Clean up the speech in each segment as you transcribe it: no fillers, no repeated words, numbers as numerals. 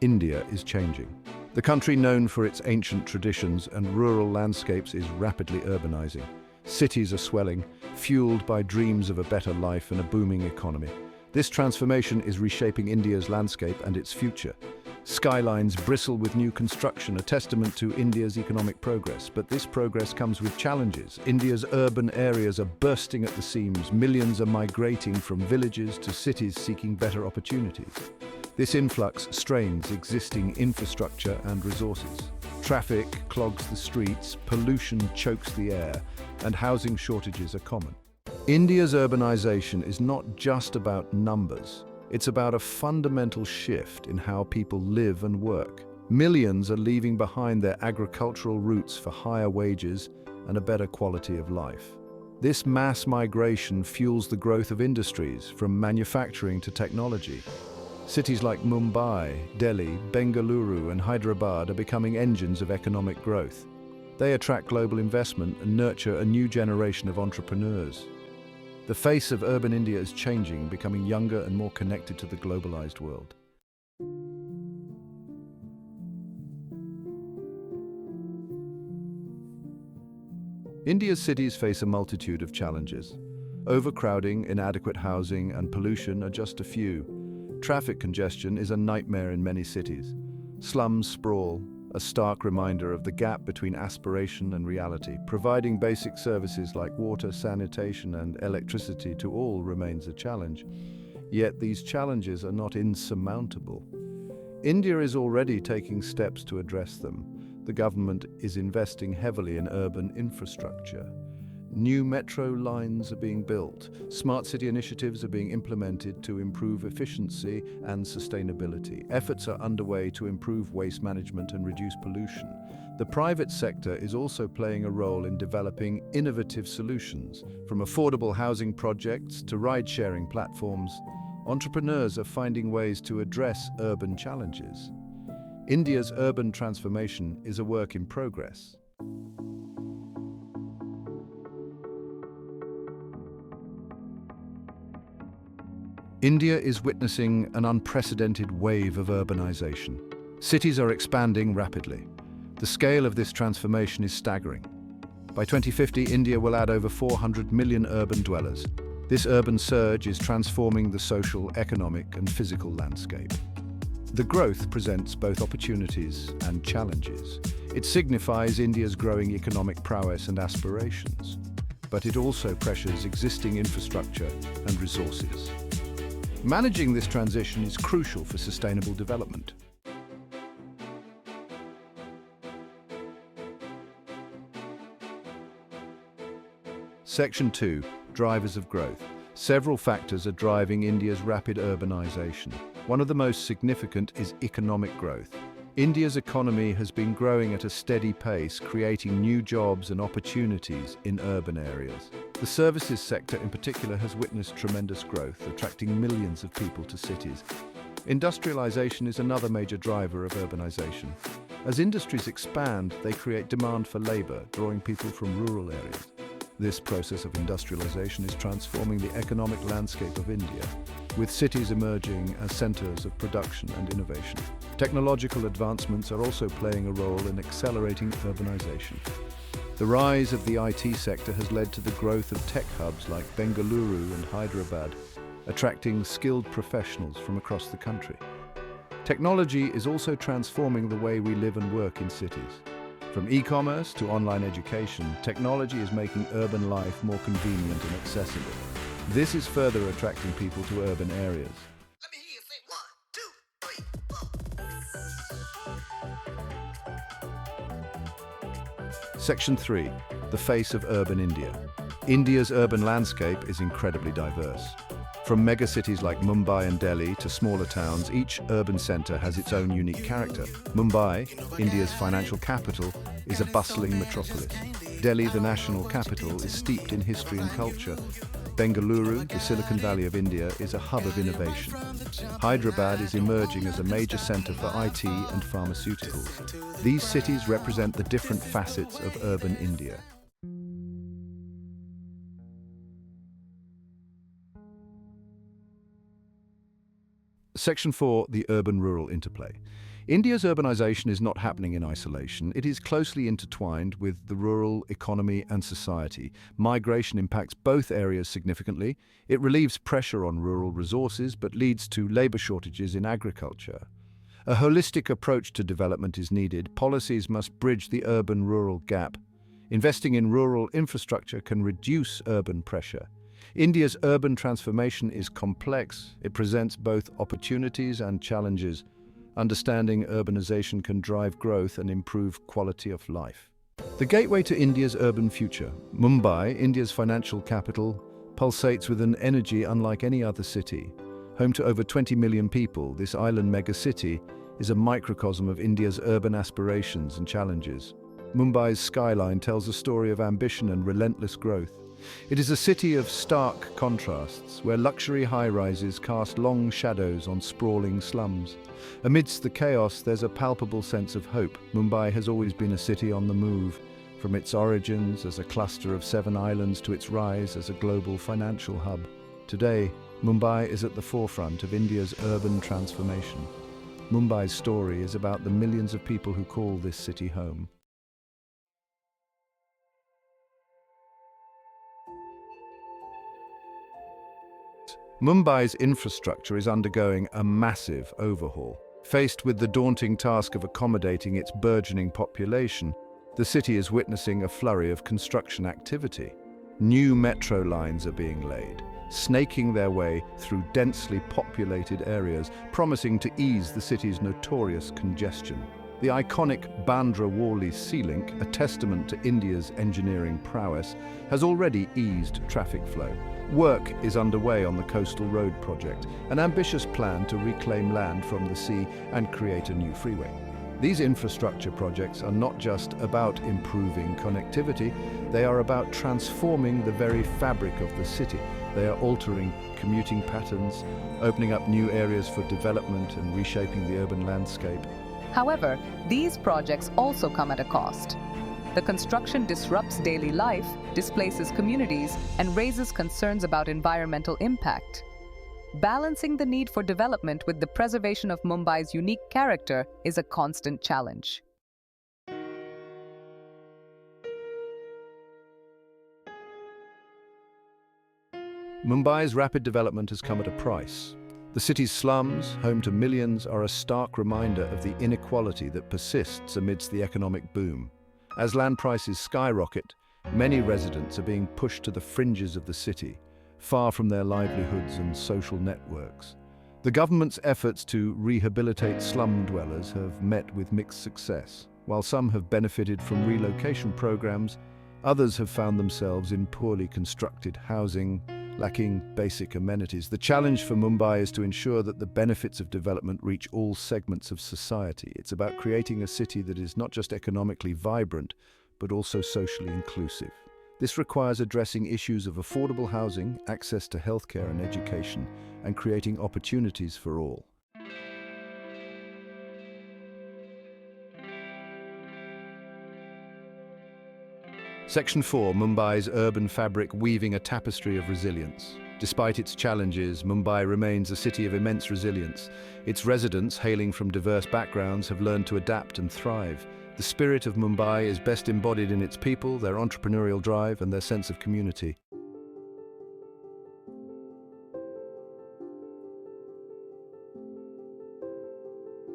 India is changing. The country known for its ancient traditions and rural landscapes is rapidly urbanizing. Cities are swelling, fueled by dreams of a better life and a booming economy. This transformation is reshaping India's landscape and its future. Skylines bristle with new construction, a testament to India's economic progress. But this progress comes with challenges. India's urban areas are bursting at the seams. Millions are migrating from villages to cities seeking better opportunities. This influx strains existing infrastructure and resources. Traffic clogs the streets, pollution chokes the air, and housing shortages are common. India's urbanization is not just about numbers. It's about a fundamental shift in how people live and work. Millions are leaving behind their agricultural roots for higher wages and a better quality of life. This mass migration fuels the growth of industries, from manufacturing to technology. Cities like Mumbai, Delhi, Bengaluru, and Hyderabad are becoming engines of economic growth. They attract global investment and nurture a new generation of entrepreneurs. The face of urban India is changing, becoming younger and more connected to the globalized world. India's cities face a multitude of challenges. Overcrowding, inadequate housing, and pollution are just a few. Traffic congestion is a nightmare in many cities. Slums sprawl, a stark reminder of the gap between aspiration and reality. Providing basic services like water, sanitation, and electricity to all remains a challenge. Yet these challenges are not insurmountable. India is already taking steps to address them. The government is investing heavily in urban infrastructure. New metro lines are being built. Smart city initiatives are being implemented to improve efficiency and sustainability. Efforts are underway to improve waste management and reduce pollution. The private sector is also playing a role in developing innovative solutions. From affordable housing projects to ride-sharing platforms, entrepreneurs are finding ways to address urban challenges. India's urban transformation is a work in progress. India is witnessing an unprecedented wave of urbanization. Cities are expanding rapidly. The scale of this transformation is staggering. By 2050, India will add over 400 million urban dwellers. This urban surge is transforming the social, economic, and physical landscape. The growth presents both opportunities and challenges. It signifies India's growing economic prowess and aspirations, but it also pressures existing infrastructure and resources. Managing this transition is crucial for sustainable development. Section 2. Drivers of growth. Several factors are driving India's rapid urbanization. One of the most significant is economic growth. India's economy has been growing at a steady pace, creating new jobs and opportunities in urban areas. The services sector in particular has witnessed tremendous growth, attracting millions of people to cities. Industrialization is another major driver of urbanization. As industries expand, they create demand for labor, drawing people from rural areas. This process of industrialization is transforming the economic landscape of India, with cities emerging as centers of production and innovation. Technological advancements are also playing a role in accelerating urbanization. The rise of the IT sector has led to the growth of tech hubs like Bengaluru and Hyderabad, attracting skilled professionals from across the country. Technology is also transforming the way we live and work in cities. From e-commerce to online education, technology is making urban life more convenient and accessible. This is further attracting people to urban areas. Let me hear you say 1, 2, 3, 4. Section 3. The face of urban India. India's urban landscape is incredibly diverse. From megacities like Mumbai and Delhi to smaller towns, each urban centre has its own unique character. Mumbai, India's financial capital, is a bustling metropolis. Delhi, the national capital, is steeped in history and culture. Bengaluru, the Silicon Valley of India, is a hub of innovation. Hyderabad is emerging as a major centre for IT and pharmaceuticals. These cities represent the different facets of urban India. Section 4. The Urban-Rural Interplay. India's urbanization is not happening in isolation. It is closely intertwined with the rural economy and society. Migration impacts both areas significantly. It relieves pressure on rural resources but leads to labor shortages in agriculture. A holistic approach to development is needed. Policies must bridge the urban-rural gap. Investing in rural infrastructure can reduce urban pressure. India's urban transformation is complex. It presents both opportunities and challenges. Understanding urbanization can drive growth and improve quality of life. The gateway to India's urban future, Mumbai, India's financial capital, pulsates with an energy unlike any other city. Home to over 20 million people, this island megacity is a microcosm of India's urban aspirations and challenges. Mumbai's skyline tells a story of ambition and relentless growth. It is a city of stark contrasts, where luxury high-rises cast long shadows on sprawling slums. Amidst the chaos, there's a palpable sense of hope. Mumbai has always been a city on the move, from its origins as a cluster of 7 islands to its rise as a global financial hub. Today, Mumbai is at the forefront of India's urban transformation. Mumbai's story is about the millions of people who call this city home. Mumbai's infrastructure is undergoing a massive overhaul. Faced with the daunting task of accommodating its burgeoning population, the city is witnessing a flurry of construction activity. New metro lines are being laid, snaking their way through densely populated areas, promising to ease the city's notorious congestion. The iconic Bandra-Worli Sea Link, a testament to India's engineering prowess, has already eased traffic flow. Work is underway on the Coastal Road project, an ambitious plan to reclaim land from the sea and create a new freeway. These infrastructure projects are not just about improving connectivity, they are about transforming the very fabric of the city. They are altering commuting patterns, opening up new areas for development and reshaping the urban landscape. However, these projects also come at a cost. The construction disrupts daily life, displaces communities, and raises concerns about environmental impact. Balancing the need for development with the preservation of Mumbai's unique character is a constant challenge. Mumbai's rapid development has come at a price. The city's slums, home to millions, are a stark reminder of the inequality that persists amidst the economic boom. As land prices skyrocket, many residents are being pushed to the fringes of the city, far from their livelihoods and social networks. The government's efforts to rehabilitate slum dwellers have met with mixed success. While some have benefited from relocation programs, others have found themselves in poorly constructed housing, lacking basic amenities. The challenge for Mumbai is to ensure that the benefits of development reach all segments of society. It's about creating a city that is not just economically vibrant, but also socially inclusive. This requires addressing issues of affordable housing, access to healthcare and education, and creating opportunities for all. Section 4, Mumbai's urban fabric weaving a tapestry of resilience. Despite its challenges, Mumbai remains a city of immense resilience. Its residents, hailing from diverse backgrounds, have learned to adapt and thrive. The spirit of Mumbai is best embodied in its people, their entrepreneurial drive, and their sense of community.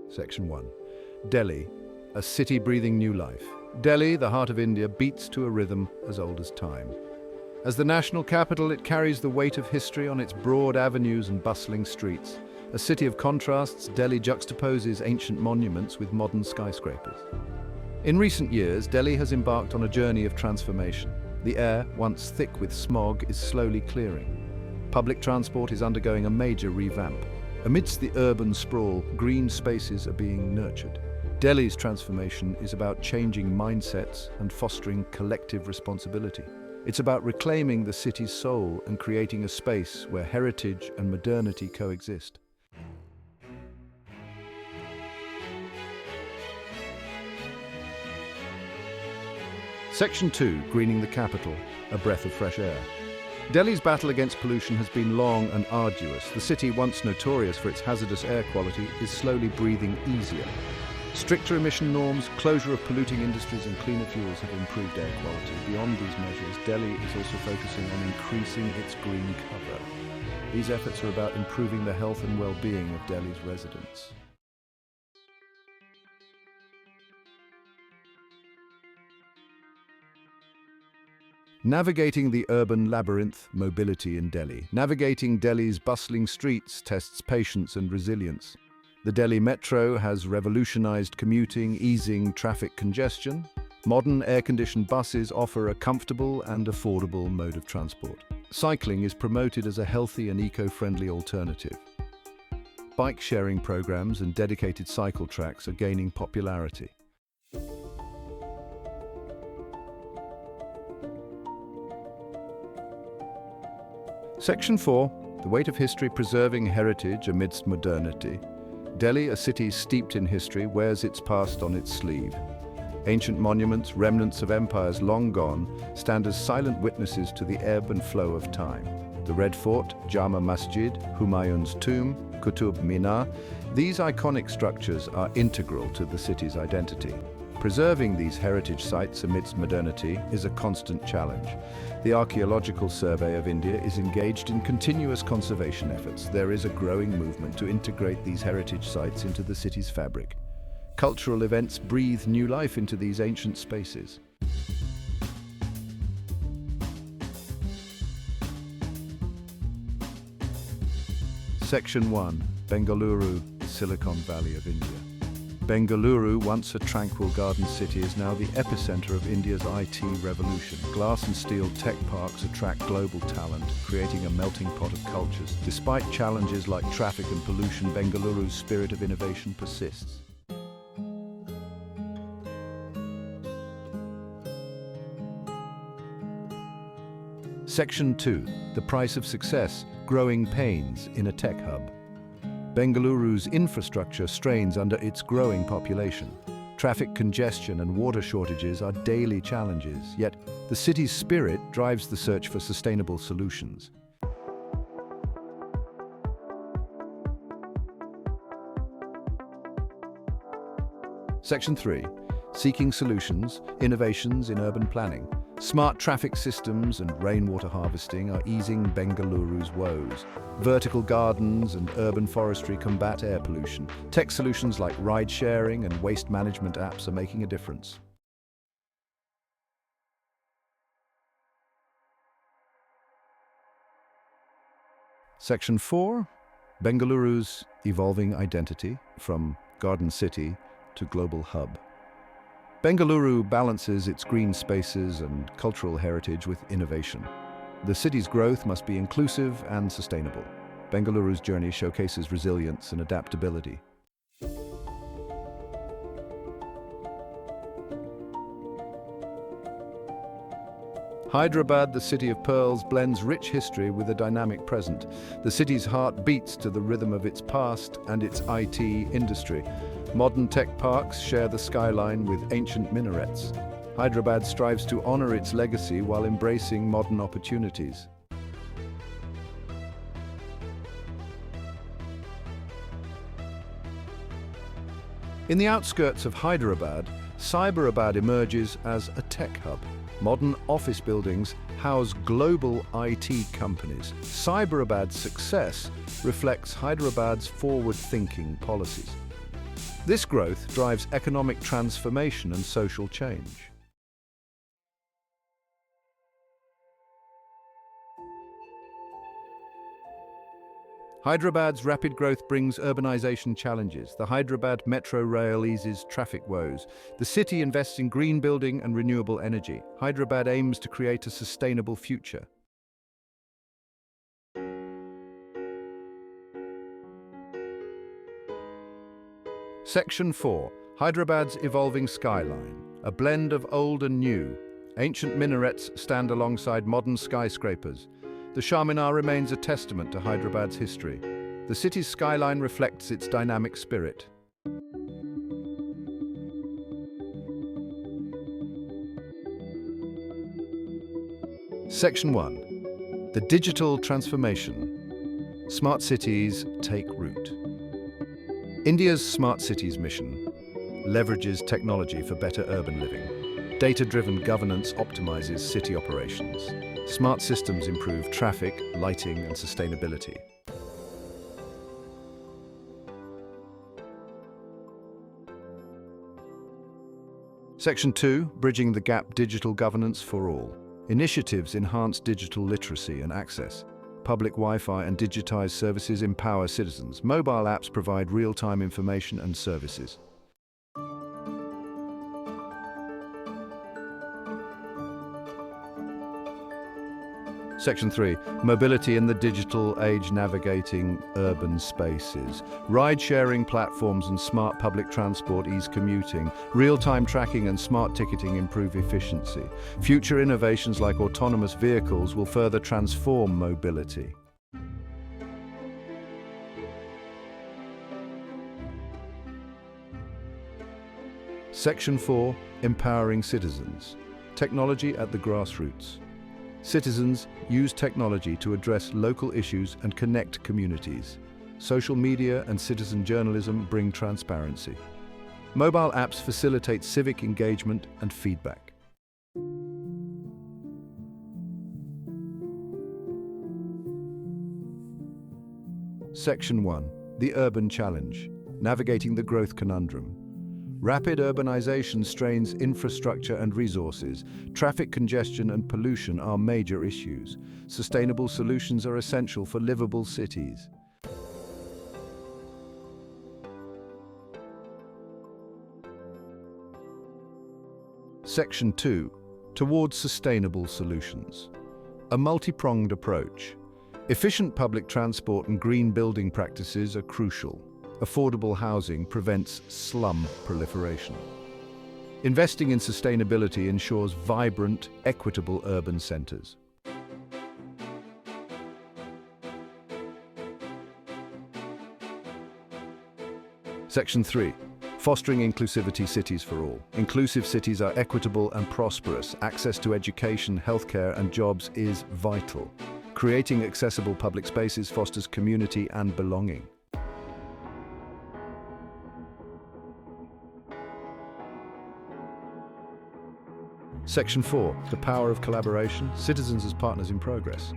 Section 1. Delhi, a city breathing new life. Delhi, the heart of India, beats to a rhythm as old as time. As the national capital, it carries the weight of history on its broad avenues and bustling streets. A city of contrasts, Delhi juxtaposes ancient monuments with modern skyscrapers. In recent years, Delhi has embarked on a journey of transformation. The air, once thick with smog, is slowly clearing. Public transport is undergoing a major revamp. Amidst the urban sprawl, green spaces are being nurtured. Delhi's transformation is about changing mindsets and fostering collective responsibility. It's about reclaiming the city's soul and creating a space where heritage and modernity coexist. Section 2, Greening the Capital, a breath of fresh air. Delhi's battle against pollution has been long and arduous. The city, once notorious for its hazardous air quality, is slowly breathing easier. Stricter emission norms, closure of polluting industries and cleaner fuels have improved air quality. Beyond these measures, Delhi is also focusing on increasing its green cover. These efforts are about improving the health and well-being of Delhi's residents. Navigating the urban labyrinth, mobility in Delhi. Navigating Delhi's bustling streets tests patience and resilience. The Delhi Metro has revolutionized commuting, easing traffic congestion. Modern air-conditioned buses offer a comfortable and affordable mode of transport. Cycling is promoted as a healthy and eco-friendly alternative. Bike-sharing programs and dedicated cycle tracks are gaining popularity. Section 4. The weight of history preserving heritage amidst modernity. Delhi, a city steeped in history, wears its past on its sleeve. Ancient monuments, remnants of empires long gone, stand as silent witnesses to the ebb and flow of time. The Red Fort, Jama Masjid, Humayun's tomb, Qutub Minar, these iconic structures are integral to the city's identity. Preserving these heritage sites amidst modernity is a constant challenge. The Archaeological Survey of India is engaged in continuous conservation efforts. There is a growing movement to integrate these heritage sites into the city's fabric. Cultural events breathe new life into these ancient spaces. Section 1. Bengaluru, Silicon Valley of India. Bengaluru, once a tranquil garden city, is now the epicenter of India's IT revolution. Glass and steel tech parks attract global talent, creating a melting pot of cultures. Despite challenges like traffic and pollution, Bengaluru's spirit of innovation persists. Section 2. The price of success, growing pains in a tech hub. Bengaluru's infrastructure strains under its growing population. Traffic congestion and water shortages are daily challenges, yet the city's spirit drives the search for sustainable solutions. Section 3. Seeking solutions, innovations in urban planning. Smart traffic systems and rainwater harvesting are easing Bengaluru's woes. Vertical gardens and urban forestry combat air pollution. Tech solutions like ride-sharing and waste management apps are making a difference. Section 4. Bengaluru's evolving identity, from garden city to global hub. Bengaluru balances its green spaces and cultural heritage with innovation. The city's growth must be inclusive and sustainable. Bengaluru's journey showcases resilience and adaptability. Hyderabad, the city of pearls, blends rich history with a dynamic present. The city's heart beats to the rhythm of its past and its IT industry. Modern tech parks share the skyline with ancient minarets. Hyderabad strives to honor its legacy while embracing modern opportunities. In the outskirts of Hyderabad, Cyberabad emerges as a tech hub. Modern office buildings house global IT companies. Cyberabad's success reflects Hyderabad's forward-thinking policies. This growth drives economic transformation and social change. Hyderabad's rapid growth brings urbanization challenges. The Hyderabad Metro Rail eases traffic woes. The city invests in green building and renewable energy. Hyderabad aims to create a sustainable future. Section 4. Hyderabad's evolving skyline. A blend of old and new. Ancient minarets stand alongside modern skyscrapers. The Charminar remains a testament to Hyderabad's history. The city's skyline reflects its dynamic spirit. Section 1. The digital transformation. Smart cities take root. India's smart cities mission leverages technology for better urban living. Data-driven governance optimizes city operations. Smart systems improve traffic, lighting, and sustainability. Section 2, Bridging the Gap Digital Governance for All. Initiatives enhance digital literacy and access. Public Wi-Fi and digitized services empower citizens. Mobile apps provide real-time information and services. Section 3, Mobility in the Digital Age Navigating Urban Spaces. Ride-sharing platforms and smart public transport ease commuting. Real-time tracking and smart ticketing improve efficiency. Future innovations like autonomous vehicles will further transform mobility. Section 4, Empowering Citizens. Technology at the grassroots. Citizens use technology to address local issues and connect communities. Social media and citizen journalism bring transparency. Mobile apps facilitate civic engagement and feedback. Section 1. The Urban Challenge. Navigating the Growth Conundrum. Rapid urbanization strains infrastructure and resources. Traffic congestion and pollution are major issues. Sustainable solutions are essential for livable cities. Section 2. Towards Sustainable Solutions. A multi-pronged approach. Efficient public transport and green building practices are crucial. Affordable housing prevents slum proliferation. Investing in sustainability ensures vibrant, equitable urban centers. Section 3. Fostering inclusivity cities for all. Inclusive cities are equitable and prosperous. Access to education, healthcare, and jobs is vital. Creating accessible public spaces fosters community and belonging. Section 4. The Power of Collaboration. Citizens as partners in progress.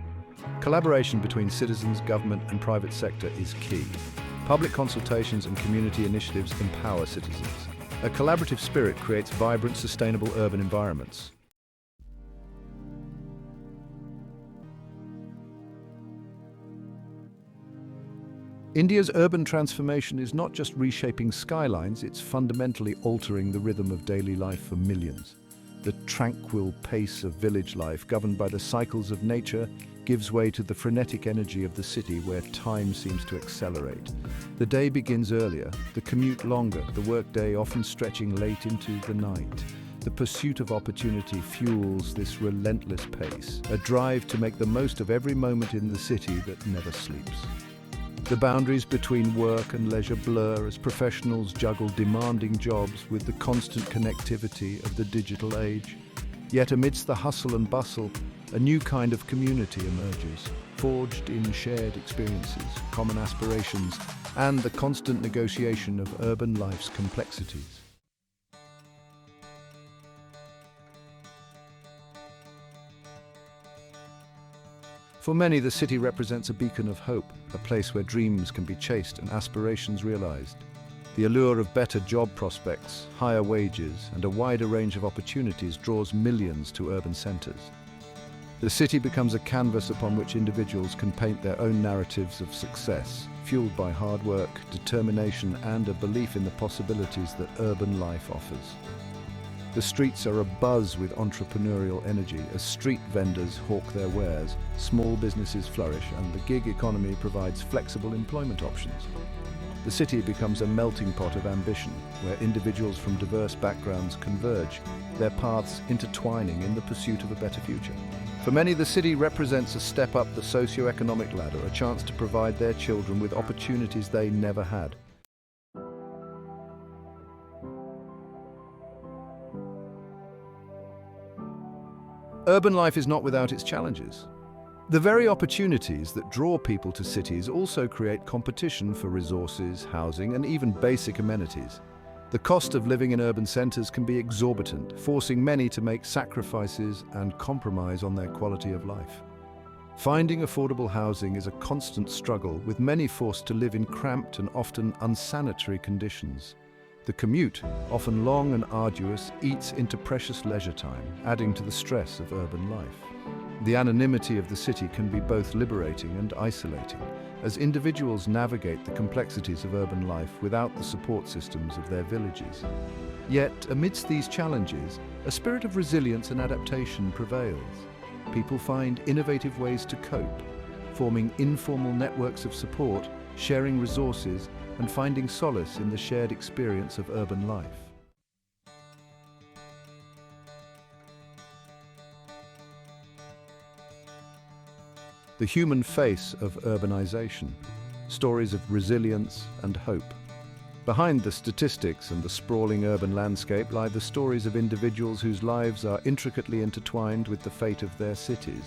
Collaboration between citizens, government, and private sector is key. Public consultations and community initiatives empower citizens. A collaborative spirit creates vibrant, sustainable urban environments. India's urban transformation is not just reshaping skylines, it's fundamentally altering the rhythm of daily life for millions. The tranquil pace of village life, governed by the cycles of nature, gives way to the frenetic energy of the city where time seems to accelerate. The day begins earlier, the commute longer, the workday often stretching late into the night. The pursuit of opportunity fuels this relentless pace, a drive to make the most of every moment in the city that never sleeps. The boundaries between work and leisure blur as professionals juggle demanding jobs with the constant connectivity of the digital age. Yet amidst the hustle and bustle, a new kind of community emerges, forged in shared experiences, common aspirations, and the constant negotiation of urban life's complexities. For many, the city represents a beacon of hope, a place where dreams can be chased and aspirations realized. The allure of better job prospects, higher wages, and a wider range of opportunities draws millions to urban centers. The city becomes a canvas upon which individuals can paint their own narratives of success, fueled by hard work, determination, and a belief in the possibilities that urban life offers. The streets are abuzz with entrepreneurial energy as street vendors hawk their wares, small businesses flourish, and the gig economy provides flexible employment options. The city becomes a melting pot of ambition, where individuals from diverse backgrounds converge, their paths intertwining in the pursuit of a better future. For many, the city represents a step up the socio-economic ladder, a chance to provide their children with opportunities they never had. Urban life is not without its challenges. The very opportunities that draw people to cities also create competition for resources, housing, and even basic amenities. The cost of living in urban centres can be exorbitant, forcing many to make sacrifices and compromise on their quality of life. Finding affordable housing is a constant struggle, with many forced to live in cramped and often unsanitary conditions. The commute, often long and arduous, eats into precious leisure time, adding to the stress of urban life. The anonymity of the city can be both liberating and isolating, as individuals navigate the complexities of urban life without the support systems of their villages. Yet, amidst these challenges, a spirit of resilience and adaptation prevails. People find innovative ways to cope, forming informal networks of support, sharing resources, and finding solace in the shared experience of urban life. The human face of urbanization, stories of resilience and hope. Behind the statistics and the sprawling urban landscape lie the stories of individuals whose lives are intricately intertwined with the fate of their cities.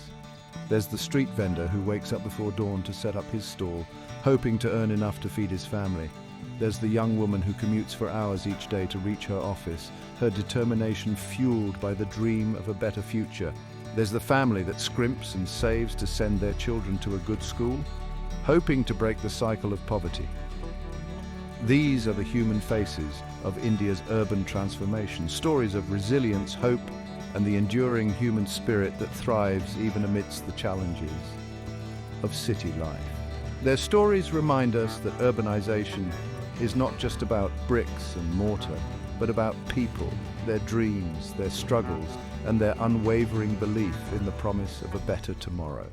There's the street vendor who wakes up before dawn to set up his stall, hoping to earn enough to feed his family. There's the young woman who commutes for hours each day to reach her office, her determination fueled by the dream of a better future. There's the family that scrimps and saves to send their children to a good school, hoping to break the cycle of poverty. These are the human faces of India's urban transformation, stories of resilience, hope, and the enduring human spirit that thrives even amidst the challenges of city life. Their stories remind us that urbanization is not just about bricks and mortar, but about people, their dreams, their struggles, and their unwavering belief in the promise of a better tomorrow.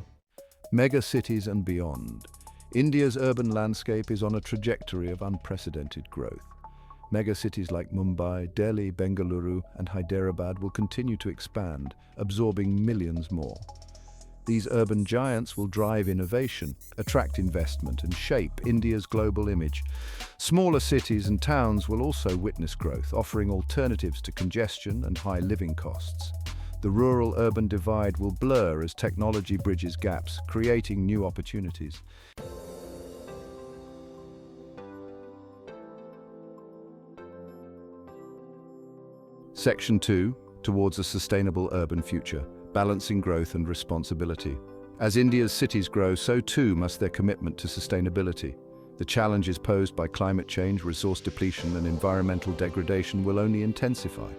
Mega cities and beyond. India's urban landscape is on a trajectory of unprecedented growth. Megacities like Mumbai, Delhi, Bengaluru, and Hyderabad will continue to expand, absorbing millions more. These urban giants will drive innovation, attract investment, and shape India's global image. Smaller cities and towns will also witness growth, offering alternatives to congestion and high living costs. The rural-urban divide will blur as technology bridges gaps, creating new opportunities. Section 2, Towards a Sustainable Urban Future. Balancing growth and responsibility. As India's cities grow, so too must their commitment to sustainability. The challenges posed by climate change, resource depletion, and environmental degradation will only intensify.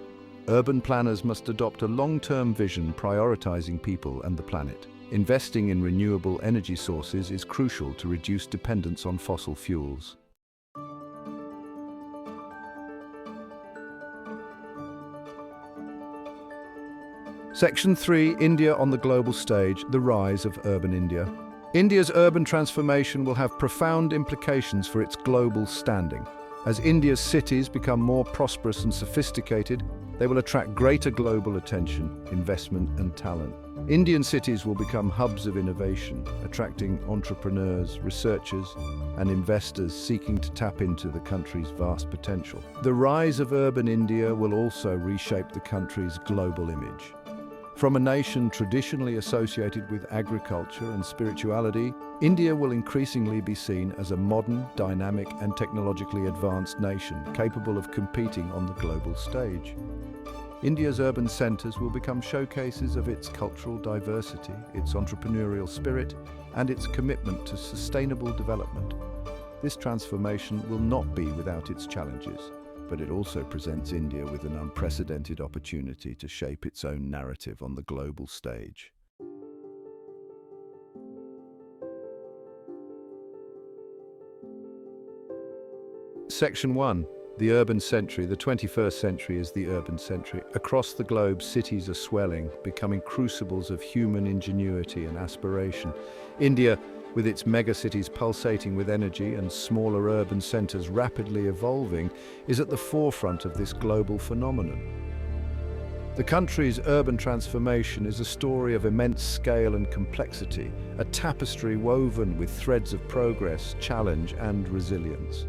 Urban planners must adopt a long-term vision prioritizing people and the planet. Investing in renewable energy sources is crucial to reduce dependence on fossil fuels. Section 3, India on the global stage, the rise of urban India. India's urban transformation will have profound implications for its global standing. As India's cities become more prosperous and sophisticated, they will attract greater global attention, investment, and talent. Indian cities will become hubs of innovation, attracting entrepreneurs, researchers, and investors seeking to tap into the country's vast potential. The rise of urban India will also reshape the country's global image. From a nation traditionally associated with agriculture and spirituality, India will increasingly be seen as a modern, dynamic, and technologically advanced nation capable of competing on the global stage. India's urban centres will become showcases of its cultural diversity, its entrepreneurial spirit, and its commitment to sustainable development. This transformation will not be without its challenges, but it also presents India with an unprecedented opportunity to shape its own narrative on the global stage. Section 1. The Urban Century. The 21st century is the urban century. Across the globe, cities are swelling, becoming crucibles of human ingenuity and aspiration. India, with its megacities pulsating with energy and smaller urban centres rapidly evolving, is at the forefront of this global phenomenon. The country's urban transformation is a story of immense scale and complexity, a tapestry woven with threads of progress, challenge, and resilience.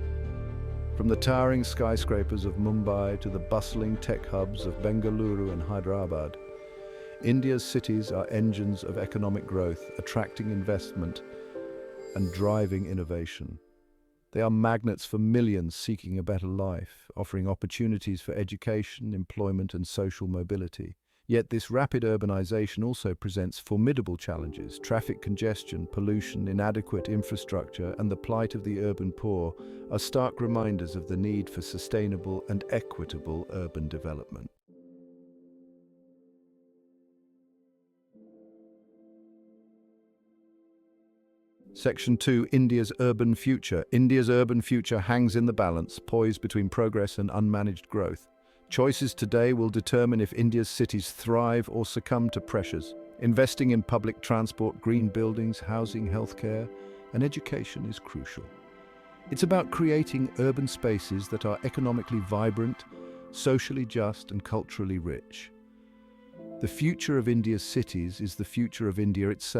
From the towering skyscrapers of Mumbai to the bustling tech hubs of Bengaluru and Hyderabad, India's cities are engines of economic growth, attracting investment and driving innovation. They are magnets for millions seeking a better life, offering opportunities for education, employment, and social mobility. Yet this rapid urbanization also presents formidable challenges. Traffic congestion, pollution, inadequate infrastructure, and the plight of the urban poor are stark reminders of the need for sustainable and equitable urban development. Section 2, India's urban future. India's urban future hangs in the balance, poised between progress and unmanaged growth. Choices today will determine if India's cities thrive or succumb to pressures. Investing in public transport, green buildings, housing, healthcare, and education is crucial. It's about creating urban spaces that are economically vibrant, socially just, and culturally rich. The future of India's cities is the future of India itself.